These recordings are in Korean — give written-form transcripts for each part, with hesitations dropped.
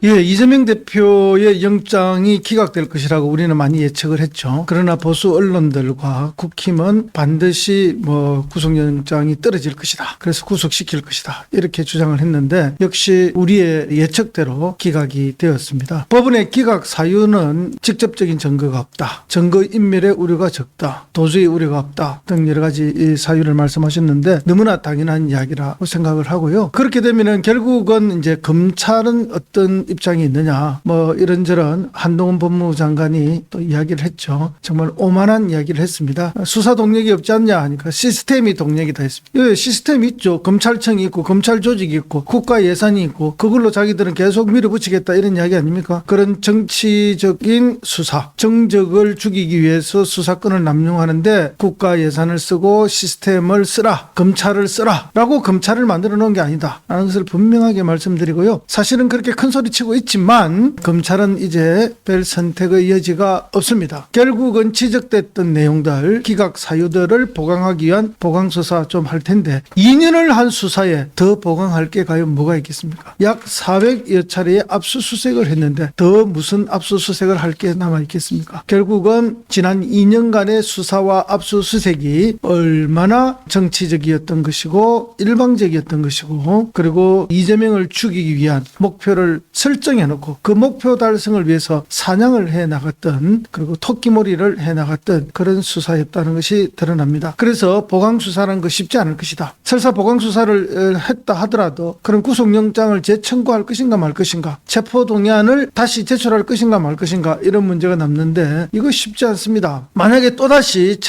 예, 이재명 대표의 영장이 기각될 것이라고 우리는 많이 예측을 했죠. 그러나 보수 언론들과 국힘은 반드시 구속영장이 떨어질 것이다. 그래서 구속시킬 것이다. 이렇게 주장을 했는데 역시 우리의 예측대로 기각이 되었습니다. 법원의 기각 사유는 직접적인 증거가 없다. 증거인멸의 우려가 적다. 도저히 우려가 없다. 등 여러 가지 사유를 말씀하셨는데 너무나 당연한 이야기라고 생각을 하고요. 그렇게 되면은 결국은 이제 검찰은 어떤 입장이 있느냐 이런저런 한동훈 법무부 장관이 또 이야기를 했죠. 정말 오만한 이야기를 했습니다. 수사 동력이 없지 않냐 하니까 시스템이 동력이다 했습니다. 예, 시스템이 있죠. 검찰청이 있고 검찰 조직이 있고 국가 예산이 있고 그걸로 자기들은 계속 밀어붙이겠다 이런 이야기 아닙니까? 그런 정치적인 수사, 정적을 죽이기 위해서 수사권을 남용하는데 국가 예산을 쓰고 시스템을 쓰라, 검찰을 쓰라 라고 검찰을 만들어 놓은 게 아니다 라는 것을 분명하게 말씀드리고요. 사실은 그렇게 큰 소리 치고 있지만 검찰은 이제 별 선택의 여지가 없습니다. 결국은 지적됐던 내용들, 기각 사유들을 보강하기 위한 보강수사 좀 할 텐데 2년을 한 수사에 더 보강할 게 과연 뭐가 있겠습니까? 약 400여 차례의 압수수색을 했는데 더 무슨 압수수색을 할 게 남아 있겠습니까? 결국은 지난 2년간의 수사와 압수수색이 얼마나 정치적이었던 것이고 일방적이었던 것이고 그리고 이재명을 죽이기 위한 목표를 설정해 놓고 그 목표 달성을 위해서 사냥을 해 나갔던 그리고 토끼몰이를 해 나갔던 그런 수사였다는 것이 드러납니다. 그래서 보강수사라는 거 쉽지 않을 것이다. 설사 보강수사를 했다 하더라도 그런 구속영장을 재청구할 것인가 말 것인가, 체포동의안을 다시 제출할 것인가 말 것인가 이런 문제가 남는데 이거 쉽지 않습니다. 만약에 또다시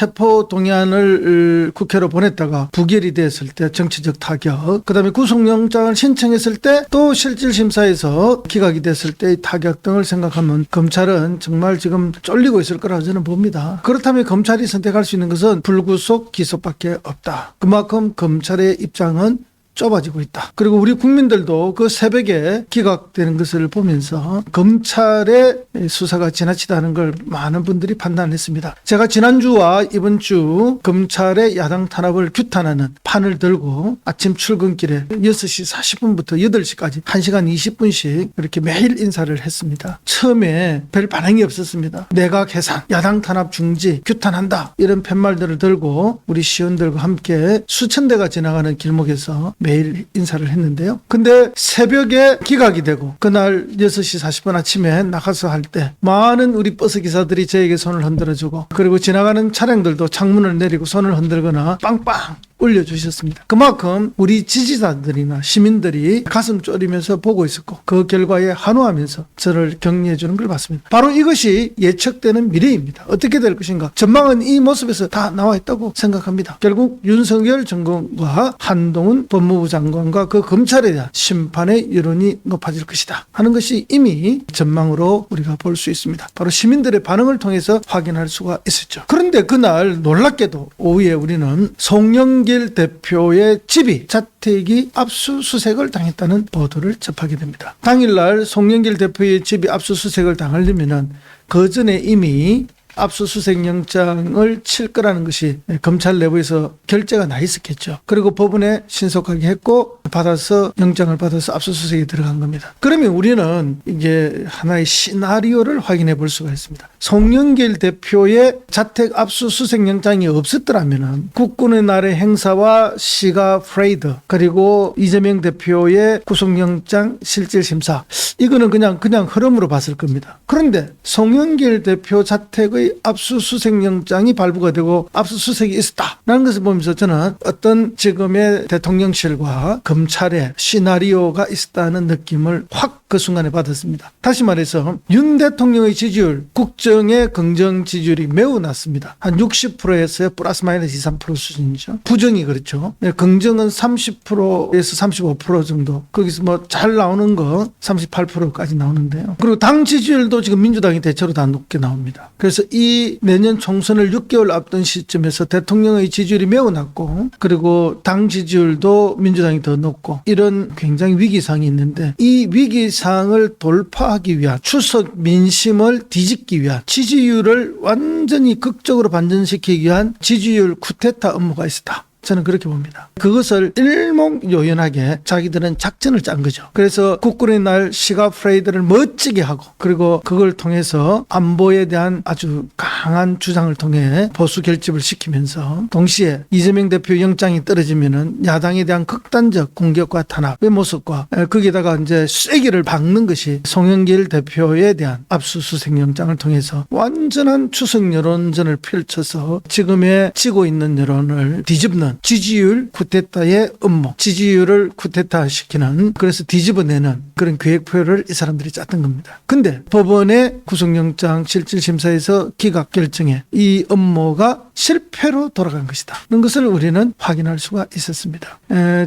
체포동의안을 국회로 보냈다가 부결이 됐을 때 정치적 타격, 그 다음에 구속영장을 신청했을 때 또 실질심사에서 기각이 됐을 때의 타격 등을 생각하면 검찰은 정말 지금 쫄리고 있을 거라고 저는 봅니다. 그렇다면 검찰이 선택할 수 있는 것은 불구속 기소밖에 없다. 그만큼 검찰의 입장은 좁아지고 있다. 그리고 우리 국민들도 그 새벽에 기각되는 것을 보면서 검찰의 수사가 지나치다는 걸 많은 분들이 판단했습니다. 제가 지난주와 이번 주 검찰의 야당 탄압을 규탄하는 판을 들고 아침 출근길에 6시 40분부터 8시까지 1시간 20분씩 이렇게 매일 인사를 했습니다. 처음에 별 반응이 없었습니다. 내각 해산, 야당 탄압 중지, 규탄한다 이런 팻말들을 들고 우리 시원들과 함께 수천 대가 지나가는 길목에서 매일 인사를 했는데요. 근데 새벽에 기각이 되고 그날 6시 40분 아침에 나가서 할 때 많은 우리 버스 기사들이 저에게 손을 흔들어주고 그리고 지나가는 차량들도 창문을 내리고 손을 흔들거나 빵빵 올려주셨습니다. 그만큼 우리 지지자들이나 시민들이 가슴 졸이면서 보고 있었고 그 결과에 한호하면서 저를 격려해 주는 걸 봤습니다. 바로 이것이 예측되는 미래입니다. 어떻게 될 것인가? 전망은 이 모습에서 다 나와 있다고 생각합니다. 결국 윤석열 정권과 한동훈 법무부 장관과 그 검찰에 대한 심판의 여론이 높아질 것이다 하는 것이 이미 전망으로 우리가 볼 수 있습니다. 바로 시민들의 반응을 통해서 확인할 수가 있었죠. 그런데 그날 놀랍게도 오후에 우리는 송영길 대표의 집이 자택이 압수수색을 당했다는 보도를 접하게 됩니다. 당일날 송영길 대표의 집이 압수수색을 당하려면 그 전에 이미 압수수색 영장을 칠 거라는 것이 검찰 내부에서 결재가 나 있었겠죠. 그리고 법원에 신속하게 했고 받아서 영장을 받아서 압수수색에 들어간 겁니다. 그러면 우리는 이제 하나의 시나리오를 확인해 볼 수가 있습니다. 송영길 대표의 자택 압수수색 영장이 없었더라면 국군의 날의 행사와 시가 프레이드 그리고 이재명 대표의 구속영장 실질심사 이거는 그냥 흐름으로 봤을 겁니다. 그런데 송영길 대표 자택의 압수수색 영장이 발부가 되고 압수수색이 있었다라는 것을 보면서 저는 어떤 지금의 대통령실과 검찰의 시나리오가 있었다는 느낌을 확 그 순간에 받았습니다. 다시 말해서 윤 대통령의 지지율, 국정의 긍정 지지율이 매우 낮습니다. 한 60%에서 플러스 마이너스 2, 3% 수준이죠. 부정이 그렇죠. 긍정은 30%에서 35% 정도. 거기서 뭐 잘 나오는 거 38%까지 나오는데요. 그리고 당 지지율도 지금 민주당이 대체로 다 높게 나옵니다. 그래서 이 내년 총선을 6개월 앞둔 시점에서 대통령의 지지율이 매우 낮고 그리고 당 지지율도 민주당이 더 높고 이런 굉장히 위기상이 있는데 이 위기상을 돌파하기 위한 추석 민심을 뒤집기 위한 지지율을 완전히 극적으로 반전시키기 위한 지지율 쿠데타 업무가 있었다. 저는 그렇게 봅니다. 그것을 일목요연하게 자기들은 작전을 짠 거죠. 그래서 국군의 날 시가 프레이드를 멋지게 하고, 그리고 그걸 통해서 안보에 대한 아주 강한 주장을 통해 보수 결집을 시키면서 동시에 이재명 대표 영장이 떨어지면은 야당에 대한 극단적 공격과 탄압의 모습과 거기다가 이제 쐐기를 박는 것이 송영길 대표에 대한 압수수색 영장을 통해서 완전한 추석 여론전을 펼쳐서 지금의 지고 있는 여론을 뒤집는 지지율 쿠데타의 음모, 지지율을 쿠데타시키는, 그래서 뒤집어내는 그런 계획표를 이 사람들이 짰던 겁니다. 근데 법원의 구속영장 실질심사에서 기각 결정에 이 음모가 실패로 돌아간 것이다 는 것을 우리는 확인할 수가 있었습니다.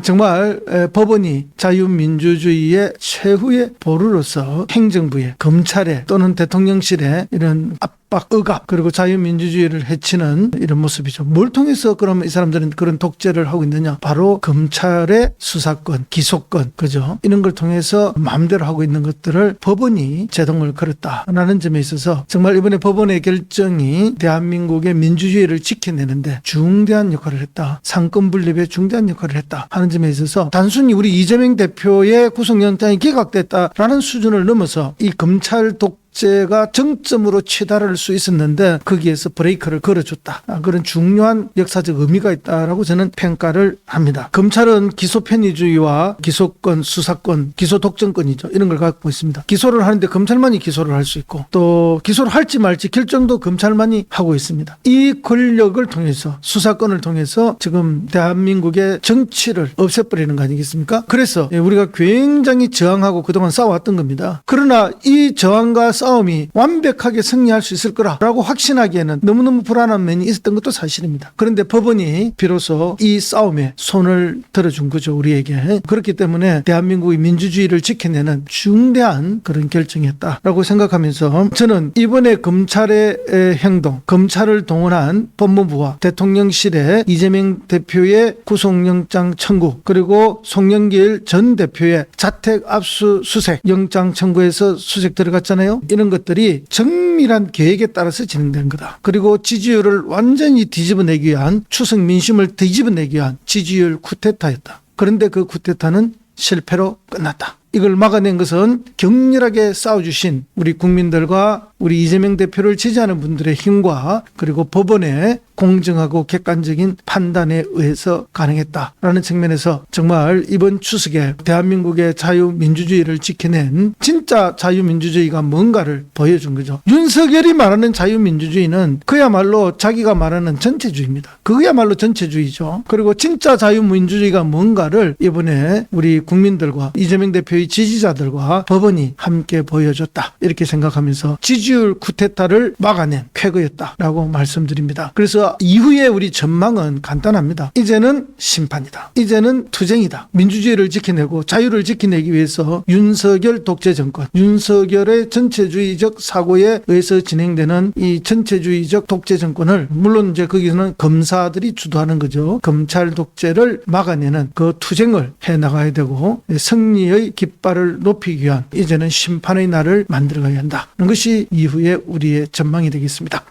정말 법원이 자유민주주의의 최후의 보루로서 행정부에, 검찰에 또는 대통령실에 이런 압박, 억압, 그리고 자유민주주의를 해치는 이런 모습이죠. 뭘 통해서 그러면 이 사람들은 그런 독재를 하고 있느냐? 바로 검찰의 수사권, 기소권, 그죠? 이런 걸 통해서 마음대로 하고 있는 것들을 법원이 제동을 걸었다라는 점에 있어서 정말 이번에 법원의 결정이 대한민국의 민주주의를 지켜내는데 중대한 역할을 했다. 상권 분립에 중대한 역할을 했다 하는 점에 있어서 단순히 우리 이재명 대표의 구속영장이 기각됐다라는 수준을 넘어서 이 검찰 독재가 정점으로 치달을 수 있었는데 거기에서 브레이크를 걸어줬다. 그런 중요한 역사적 의미가 있다라고 저는 평가를 합니다. 검찰은 기소 편의주의와 기소권, 수사권, 기소 독점권이죠. 이런 걸 갖고 있습니다. 기소를 하는데 검찰만이 기소를 할 수 있고, 또 기소를 할지 말지 결정도 검찰만이 하고 있습니다. 이 권력을 통해서, 수사권을 통해서 지금 대한민국의 정치를 없애버리는 거 아니겠습니까? 그래서 우리가 굉장히 저항하고 그동안 싸워왔던 겁니다. 그러나 이 저항과 싸움이 완벽하게 승리할 수 있을 거라고 확신하기에는 너무너무 불안한 면이 있었던 것도 사실입니다. 그런데 법원이 비로소 이 싸움에 손을 들어준 거죠, 우리에게. 그렇기 때문에 대한민국의 민주주의를 지켜내는 중대한 그런 결정이었다라고 생각하면서 저는 이번에 검찰의 행동, 검찰을 동원한 법무부와 대통령실의 이재명 대표의 구속영장 청구, 그리고 송영길 전 대표의 자택 압수수색 영장 청구해서 수색 들어갔잖아요. 이런 것들이 정밀한 계획에 따라서 진행된 거다. 그리고 지지율을 완전히 뒤집어내기 위한, 추석 민심을 뒤집어내기 위한 지지율 쿠데타였다. 그런데 그 쿠데타는 실패로 끝났다. 이걸 막아낸 것은 격렬하게 싸워주신 우리 국민들과 우리 이재명 대표를 지지하는 분들의 힘과, 그리고 법원의 공정하고 객관적인 판단에 의해서 가능했다라는 측면에서 정말 이번 추석에 대한민국의 자유민주주의를 지켜낸 진짜 자유민주주의가 뭔가를 보여준 거죠. 윤석열이 말하는 자유민주주의는 그야말로 자기가 말하는 전체주의입니다. 그야말로 전체주의죠. 그리고 진짜 자유민주주의가 뭔가를 이번에 우리 국민들과 이재명 대표의 지지자들과 법원이 함께 보여줬다, 이렇게 생각하면서 지지율 쿠데타를 막아낸 쾌거였다라고 말씀드립니다. 그래서 이후에 우리 전망은 간단합니다. 이제는 심판이다. 이제는 투쟁이다. 민주주의를 지켜내고 자유를 지켜내기 위해서 윤석열 독재 정권, 윤석열의 전체주의적 사고에 의해서 진행되는 이 전체주의적 독재 정권을, 물론 이제 거기서는 검사들이 주도하는 거죠. 검찰 독재를 막아내는 그 투쟁을 해나가야 되고, 승리의 깃발을 높이기 위한 이제는 심판의 날을 만들어가야 한다는 것이 이후에 우리의 전망이 되겠습니다.